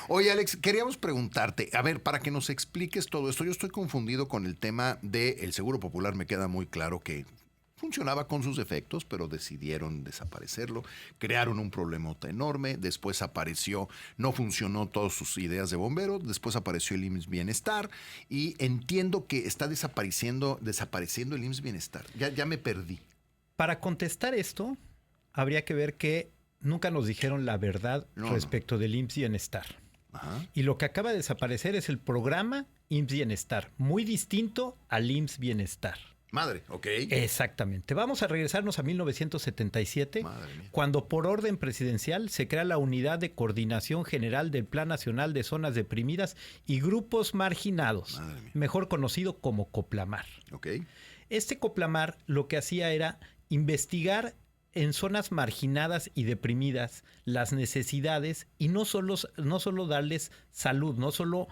Oye, Alex, queríamos preguntarte, a ver, para que nos expliques todo esto, yo estoy confundido con el tema del Seguro Popular, me queda muy claro que funcionaba con sus defectos, pero decidieron desaparecerlo, crearon un problemota enorme, después apareció, no funcionó todas sus ideas de bombero, después apareció el IMSS Bienestar y entiendo que está desapareciendo el IMSS Bienestar. Ya me perdí. Para contestar esto, habría que ver que nunca nos dijeron la verdad respecto del IMSS Bienestar. Ajá. Y lo que acaba de desaparecer es el programa IMSS Bienestar, muy distinto al IMSS Bienestar. Madre, ok. Exactamente. Vamos a regresarnos a 1977, cuando por orden presidencial se crea la Unidad de Coordinación General del Plan Nacional de Zonas Deprimidas y Grupos Marginados, mejor conocido como COPLAMAR. Ok. Este COPLAMAR lo que hacía era investigar en zonas marginadas y deprimidas las necesidades y no solo darles salud, no solo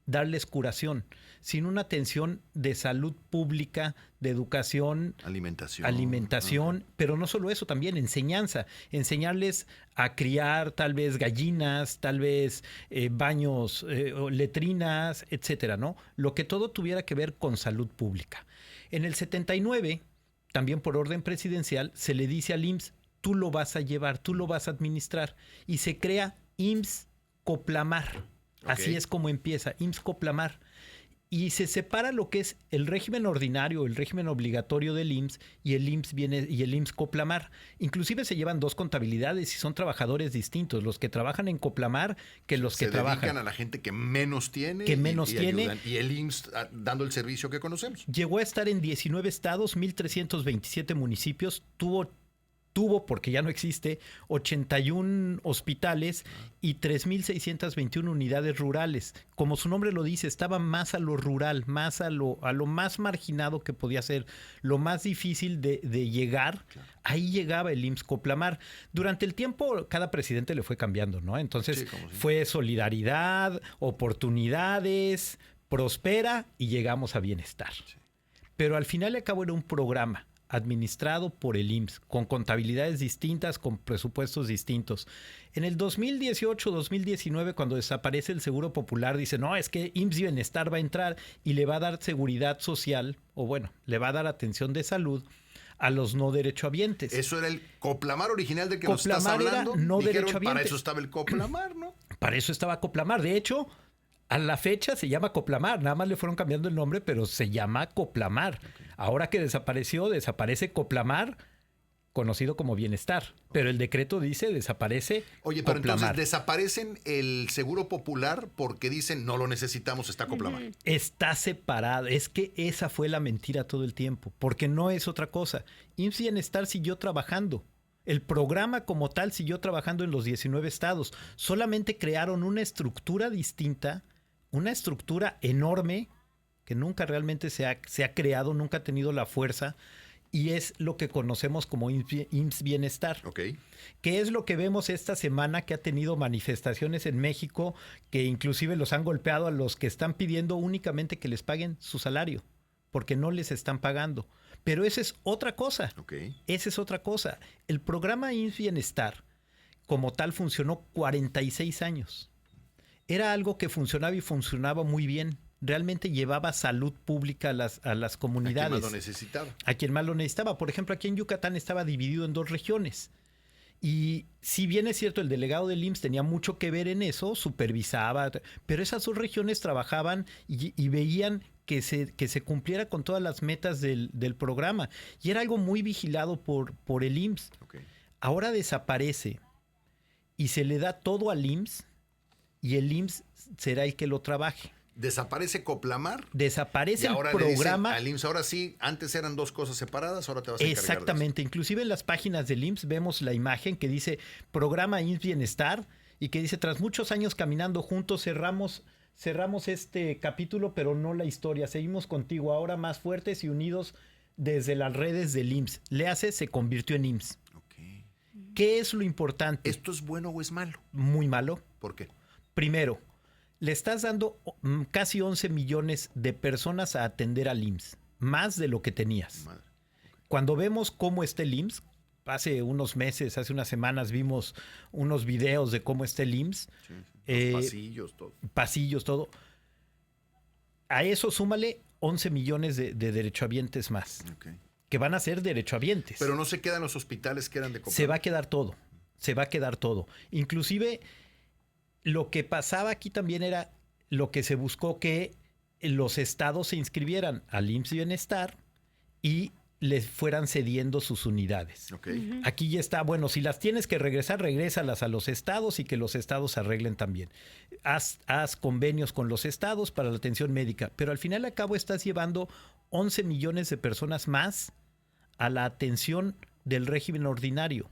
darles curación, sino una atención de salud pública, de educación, alimentación, pero no solo eso, también enseñanza, enseñarles a criar tal vez gallinas, tal vez baños, letrinas, etcétera, ¿no? Lo que todo tuviera que ver con salud pública. En el 79, también por orden presidencial, se le dice al IMSS, tú lo vas a llevar, tú lo vas a administrar, y se crea IMSS Coplamar. Así es como empieza, IMSS Coplamar. Y se separa lo que es el régimen ordinario, el régimen obligatorio del IMSS y el IMSS Coplamar. Inclusive se llevan dos contabilidades y son trabajadores distintos. Los que trabajan en Coplamar que los que trabajan. Se dedican a la gente que menos tiene. Ayudan. Y el IMSS dando el servicio que conocemos. Llegó a estar en 19 estados, 1,327 municipios. Tuvo, porque ya no existe, 81 hospitales y 3,621 unidades rurales. Como su nombre lo dice, estaba más a lo rural, más a lo más marginado que podía ser, lo más difícil de llegar. Claro. Ahí llegaba el IMSS Coplamar. Durante el tiempo, cada presidente le fue cambiando, ¿no? Entonces, fue solidaridad, oportunidades, prospera y llegamos a bienestar. Sí. Pero al final y al cabo era un programa administrado por el IMSS, con contabilidades distintas, con presupuestos distintos. En el 2018-2019, cuando desaparece el Seguro Popular, dice, no, es que IMSS Bienestar va a entrar y le va a dar seguridad social, o bueno, le va a dar atención de salud a los no derechohabientes. Eso era el Coplamar original del que nos estás hablando. Era no derechohabiente. Para eso estaba el Coplamar, ¿no? Para eso estaba Coplamar. De hecho, a la fecha se llama Coplamar, nada más le fueron cambiando el nombre, pero se llama Coplamar. Okay. Ahora que desaparece Coplamar, conocido como Bienestar. Pero el decreto dice desaparece Coplamar. Oye, pero entonces desaparecen el Seguro Popular porque dicen no lo necesitamos, está Coplamar. Está separado. Es que esa fue la mentira todo el tiempo, porque no es otra cosa. IMSS Bienestar siguió trabajando. El programa como tal siguió trabajando en los 19 estados. Solamente crearon una estructura distinta, una estructura enorme que nunca realmente se ha creado, nunca ha tenido la fuerza, y es lo que conocemos como IMSS Bienestar. Okay. Que es lo que vemos esta semana, que ha tenido manifestaciones en México, que inclusive los han golpeado a los que están pidiendo únicamente que les paguen su salario, porque no les están pagando. Pero esa es otra cosa. Okay. Esa es otra cosa. El programa IMSS Bienestar, como tal, funcionó 46 años. Era algo que funcionaba y funcionaba muy bien. Realmente llevaba salud pública a las comunidades. A quien más lo necesitaba. A quien más lo necesitaba. Por ejemplo, aquí en Yucatán estaba dividido en 2 regiones. Y si bien es cierto, el delegado del IMSS tenía mucho que ver en eso, supervisaba, pero esas 2 regiones trabajaban y veían que se cumpliera con todas las metas del programa. Y era algo muy vigilado por el IMSS. Okay. Ahora desaparece y se le da todo al IMSS y el IMSS será el que lo trabaje. Desaparece Coplamar. Desaparece el programa. Al IMSS, ahora sí, antes eran 2 cosas separadas, ahora te vas a encargar. Exactamente. Inclusive en las páginas del IMSS vemos la imagen que dice programa IMSS Bienestar y que dice, tras muchos años caminando juntos, cerramos este capítulo, pero no la historia. Seguimos contigo, ahora más fuertes y unidos desde las redes del IMSS. Léase, se convirtió en IMSS. Okay. ¿Qué es lo importante? ¿Esto es bueno o es malo? Muy malo. ¿Por qué? Primero, le estás dando casi 11 millones de personas a atender al IMSS, más de lo que tenías. Madre. Okay. Cuando vemos cómo está el IMSS, hace unas semanas vimos unos videos de cómo está el IMSS. Sí. Pasillos, todo. Pasillos, todo. A eso súmale 11 millones de derechohabientes más, Okay. que van a ser derechohabientes. Pero no se quedan los hospitales que eran de Coparmex. Se va a quedar todo. Se va a quedar todo. Inclusive, lo que pasaba aquí también era lo que se buscó, que los estados se inscribieran al IMSS Bienestar y les fueran cediendo sus unidades. Okay. Aquí ya está, bueno, si las tienes que regresar, regrésalas a los estados y que los estados arreglen también. Haz convenios con los estados para la atención médica, pero al final y al cabo estás llevando 11 millones de personas más a la atención del régimen ordinario,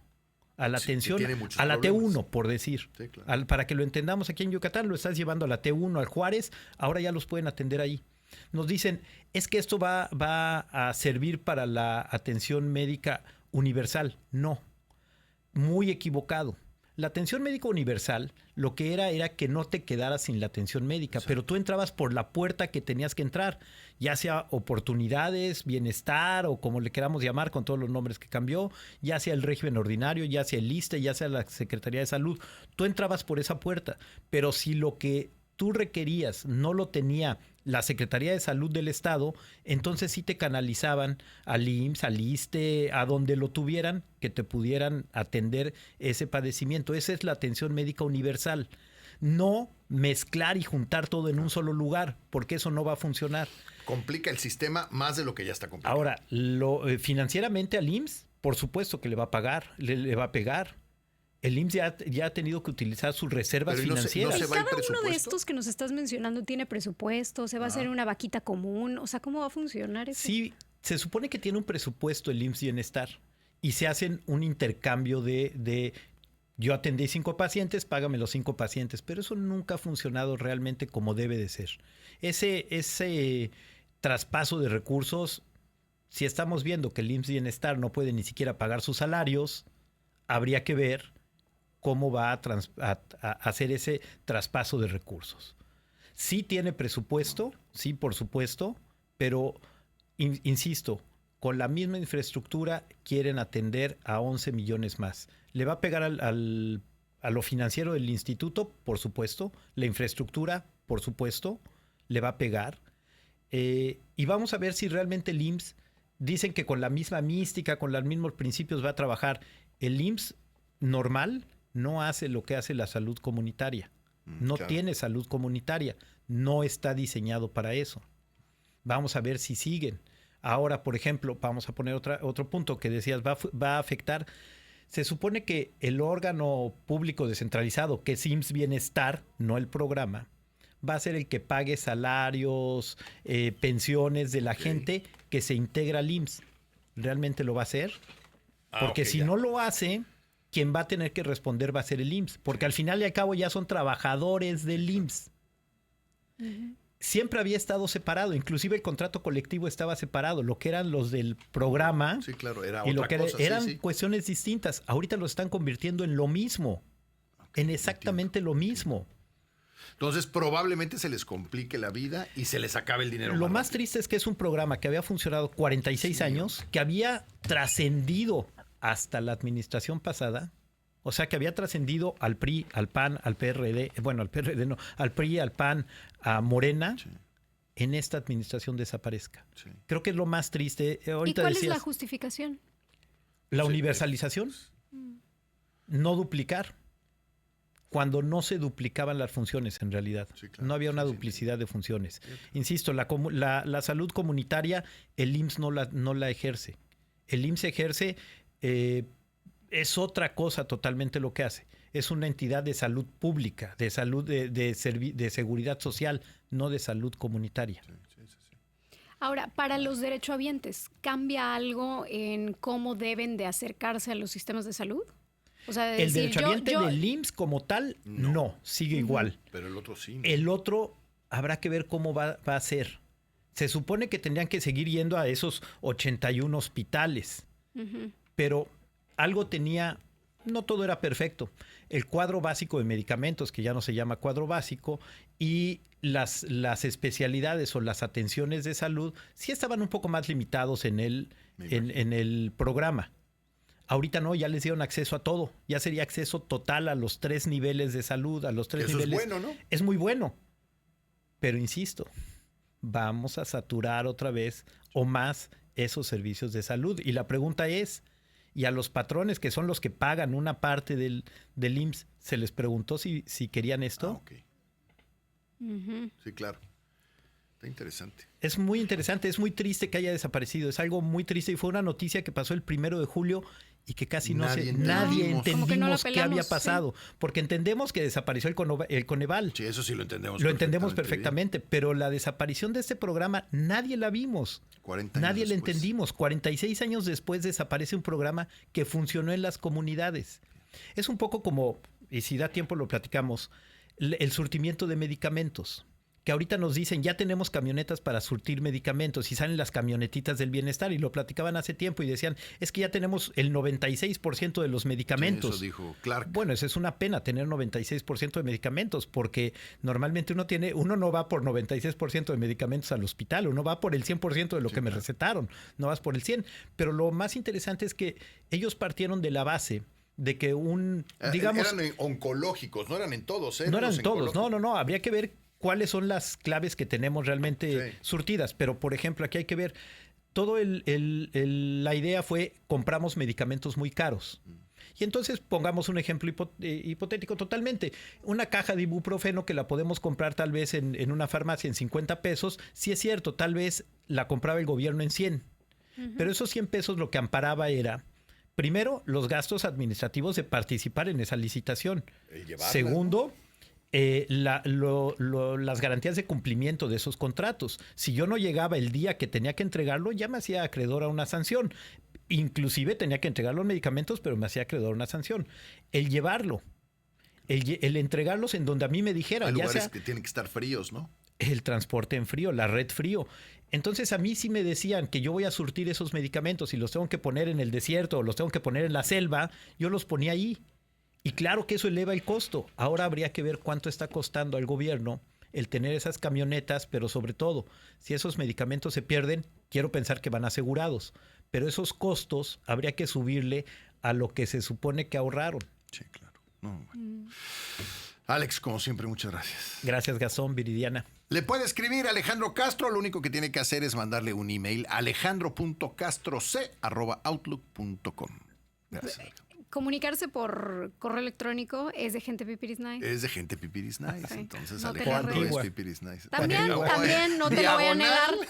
a la atención, a la problemas. T1, por decir. Sí, claro. Para que lo entendamos, aquí en Yucatán lo estás llevando a la T1, al Juárez, ahora ya los pueden atender ahí. Nos dicen, es que esto va a servir para la atención médica universal. No, muy equivocado. La atención médica universal lo que era que no te quedaras sin la atención médica, Exacto. pero tú entrabas por la puerta que tenías que entrar, ya sea oportunidades, bienestar o como le queramos llamar con todos los nombres que cambió, ya sea el régimen ordinario, ya sea el ISSSTE, ya sea la Secretaría de Salud. Tú entrabas por esa puerta, pero si lo que tú requerías no lo tenía la Secretaría de Salud del Estado, entonces sí te canalizaban al IMSS, al ISSSTE, a donde lo tuvieran, que te pudieran atender ese padecimiento. Esa es la atención médica universal. No mezclar y juntar todo en un solo lugar, porque eso no va a funcionar. Complica el sistema más de lo que ya está complicado. Ahora, financieramente al IMSS, por supuesto que le va a pagar, le va a pegar. El IMSS ya ha tenido que utilizar sus reservas financieras. No se va el Cada uno presupuesto. de estos que nos estás mencionando tiene presupuesto, se va a hacer una vaquita común, o sea, ¿cómo va a funcionar eso? Sí, se supone que tiene un presupuesto el IMSS Bienestar y se hacen un intercambio de yo atendí 5 pacientes, págame los 5 pacientes, pero eso nunca ha funcionado realmente como debe de ser. Ese traspaso de recursos, si estamos viendo que el IMSS Bienestar no puede ni siquiera pagar sus salarios, habría que ver cómo va a hacer ese traspaso de recursos. Sí tiene presupuesto, sí, por supuesto, pero, insisto, con la misma infraestructura quieren atender a 11 millones más. ¿Le va a pegar a lo financiero del instituto? Por supuesto. La infraestructura, por supuesto, le va a pegar. Y vamos a ver si realmente el IMSS, dicen que con la misma mística, con los mismos principios va a trabajar. El IMSS normal no hace lo que hace la salud comunitaria. No claro. tiene salud comunitaria. No está diseñado para eso. Vamos a ver si siguen. Ahora, por ejemplo, vamos a poner otro punto que decías, va a afectar. Se supone que el órgano público descentralizado, que es IMSS Bienestar, no el programa, va a ser el que pague salarios, pensiones de la gente que se integra al IMSS. ¿Realmente lo va a hacer? Porque si no lo hace, quien va a tener que responder va a ser el IMSS. Porque al final y al cabo ya son trabajadores del IMSS. Siempre había estado separado. Inclusive el contrato colectivo estaba separado. Lo que eran los del programa. Sí, claro, era y otra lo que cosa. eran cuestiones distintas. Ahorita lo están convirtiendo en lo mismo. En exactamente lo mismo. Entonces probablemente se les complique la vida y se les acabe el dinero. Lo más triste es que es un programa que había funcionado 46 años, que había trascendido hasta la administración pasada, o sea, que había trascendido al PRI, al PAN, al PRD, bueno, al PRD no, al PRI, al PAN, a Morena, en esta administración desaparezca. Sí. Creo que es lo más triste. Ahorita ¿y cuál es la justificación? La universalización, no duplicar. Cuando no se duplicaban las funciones en realidad. Sí, claro. No había una duplicidad de funciones. Insisto, la salud comunitaria, el IMSS no la ejerce. El IMSS ejerce, es otra cosa totalmente lo que hace. Es una entidad de salud pública, de salud, de seguridad social, no de salud comunitaria. Sí. Ahora, para los derechohabientes, ¿cambia algo en cómo deben de acercarse a los sistemas de salud? O sea, el derechohabiente del IMSS como tal, no sigue igual. Pero el otro sí. El otro habrá que ver cómo va a ser. Se supone que tendrían que seguir yendo a esos 81 hospitales. Pero algo tenía, no todo era perfecto. El cuadro básico de medicamentos, que ya no se llama cuadro básico, y las especialidades o las atenciones de salud sí estaban un poco más limitados en el programa. Ahorita no, ya les dieron acceso a todo. Ya sería acceso total a los 3 niveles de salud, a los 3 Eso niveles. es bueno, ¿no? Es muy bueno. Pero insisto, vamos a saturar otra vez o más esos servicios de salud. Y la pregunta es, ¿y a los patrones que son los que pagan una parte del IMSS, se les preguntó si querían esto? Ok. Sí, claro. Está interesante. Es muy interesante, es muy triste que haya desaparecido. Es algo muy triste y fue una noticia que pasó el 1 de julio y que casi nadie entendimos. Como que no la entendimos qué pelamos, había sí. pasado. Porque entendemos que desapareció el Coneval. Sí, eso sí lo entendemos. Lo entendemos bien. perfectamente, pero la desaparición de este programa nadie la vimos. 40 años Nadie la después. entendimos. 46 años después desaparece un programa que funcionó en las comunidades. Es un poco como, y si da tiempo lo platicamos, el surtimiento de medicamentos. Que ahorita nos dicen, ya tenemos camionetas para surtir medicamentos y salen las camionetitas del bienestar y lo platicaban hace tiempo y decían, es que ya tenemos el 96% de los medicamentos. Sí, eso dijo Clark. Bueno, eso es una pena tener 96% de medicamentos porque normalmente uno no va por 96% de medicamentos al hospital, uno va por el 100% de lo que me recetaron, no vas por el 100%. Pero lo más interesante es que ellos partieron de la base de que digamos... Eran oncológicos, no eran en todos, ¿eh? No eran Los todos, no, habría que ver cuáles son las claves que tenemos realmente Sí. surtidas. Pero, por ejemplo, aquí hay que ver, la idea fue compramos medicamentos muy caros. Y entonces pongamos un ejemplo hipotético totalmente. Una caja de ibuprofeno que la podemos comprar tal vez en una farmacia en 50 pesos. Sí es cierto, tal vez la compraba el gobierno en 100. Pero esos 100 pesos lo que amparaba era, primero, los gastos administrativos de participar en esa licitación. Segundo, las garantías de cumplimiento de esos contratos. Si yo no llegaba el día que tenía que entregarlo, ya me hacía acreedor a una sanción. Inclusive tenía que entregar los medicamentos, pero me hacía acreedor a una sanción. El llevarlo, el entregarlos en donde a mí me dijeran. Hay ya lugares sea que tienen que estar fríos, ¿no? el transporte en frío, la red frío. Entonces a mí sí me decían que yo voy a surtir esos medicamentos y los tengo que poner en el desierto o los tengo que poner en la selva, yo los ponía ahí. Y claro que eso eleva el costo. Ahora habría que ver cuánto está costando al gobierno el tener esas camionetas, pero sobre todo, si esos medicamentos se pierden, quiero pensar que van asegurados. Pero esos costos habría que subirle a lo que se supone que ahorraron. Sí, claro. No, bueno. Alex, como siempre, muchas gracias. Gracias, Gastón, Viridiana. Le puede escribir a Alejandro Castro, lo único que tiene que hacer es mandarle un email a alejandro.castroc@outlook.com. Gracias. Comunicarse por correo electrónico es de gente pipiris nice. Es de gente pipiris nice, Sí. entonces No te Alejandro la es regues. pipiris nice. También no te lo voy a negar.